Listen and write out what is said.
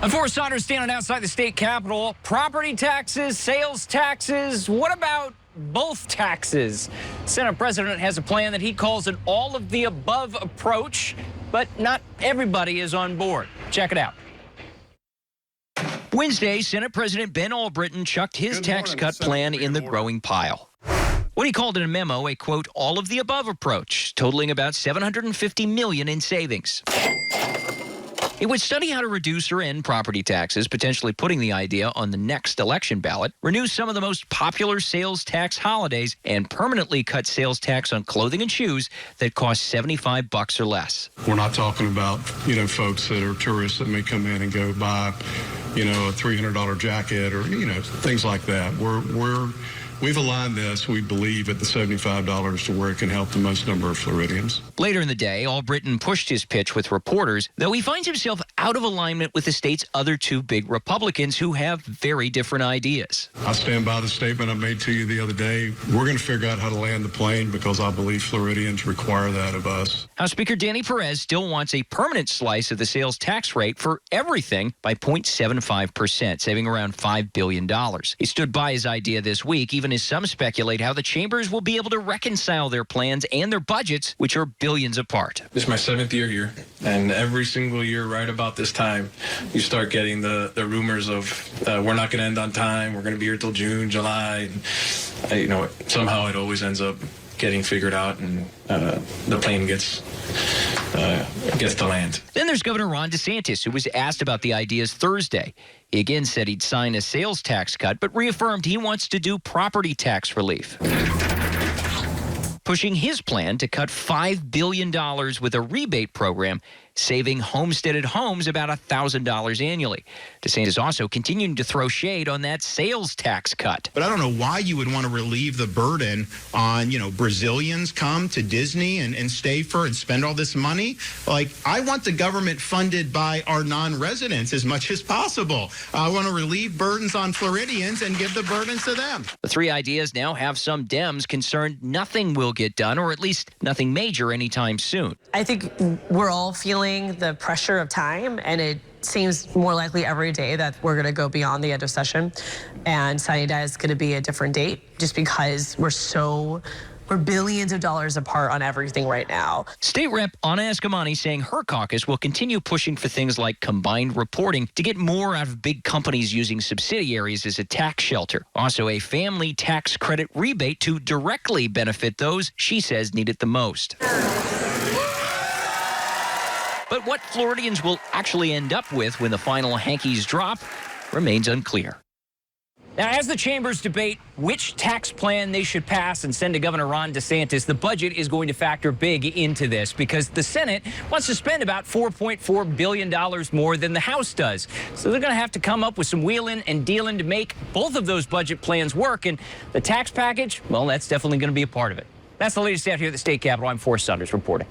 I'm Forrest Saunders standing outside the state capitol. Property taxes, sales taxes, what about both taxes? Senate President has a plan that he calls an all-of-the-above approach, but not everybody is on board. Check it out. Wednesday, Senate President Ben Albritton chucked his tax cut plan in the growing pile. What he called in a memo a, quote, all-of-the-above approach, totaling about $750 million in savings. It would study how to reduce or end property taxes, potentially putting the idea on the next election ballot, renew some of the most popular sales tax holidays, and permanently cut sales tax on clothing and shoes that cost $75 or less. We're not talking about, folks that are tourists that may come in and go buy, a $300 jacket or, things like that. We've aligned this, we believe, at the $75 to where it can help the most number of Floridians. Later in the day, Albritton pushed his pitch with reporters, though he finds himself out of alignment with the state's other two big Republicans who have very different ideas. I stand by the statement I made to you the other day. We're going to figure out how to land the plane because I believe Floridians require that of us. House Speaker Danny Perez still wants a permanent slice of the sales tax rate for everything by 0.75%, saving around $5 billion. He stood by his idea this week, even as some speculate how the chambers will be able to reconcile their plans and their budgets, which are billions apart. This is my 7th year here, and every single year right about this time, you start getting the rumors of we're not going to end on time, we're going to be here till June, July. And, somehow it always ends up getting figured out, and the plane gets to land. Then there's Governor Ron DeSantis, who was asked about the ideas Thursday. He again said he'd sign a sales tax cut, but reaffirmed he wants to do property tax relief, pushing his plan to cut $5 billion with a rebate program, saving homesteaded homes about $1,000 annually. DeSantis also continuing to throw shade on that sales tax cut. But I don't know why you would want to relieve the burden on, Brazilians come to Disney and stay for and spend all this money. Like, I want the government funded by our non-residents as much as possible. I want to relieve burdens on Floridians and give the burdens to them. The three ideas now have some Dems concerned nothing will get done, or at least nothing major anytime soon. I think we're all feeling the pressure of time, and it seems more likely every day that we're going to go beyond the end of session, and signing day is going to be a different date, just because we're billions of dollars apart on everything right now. State Rep Anna Eskamani saying her caucus will continue pushing for things like combined reporting to get more out of big companies using subsidiaries as a tax shelter. Also, a family tax credit rebate to directly benefit those she says need it the most. But what Floridians will actually end up with when the final hankies drop remains unclear. Now, as the chambers debate which tax plan they should pass and send to Governor Ron DeSantis, the budget is going to factor big into this because the Senate wants to spend about $4.4 billion more than the House does. So they're going to have to come up with some wheeling and dealing to make both of those budget plans work. And the tax package, well, that's definitely going to be a part of it. That's the latest out here at the state capitol. I'm Forrest Saunders reporting.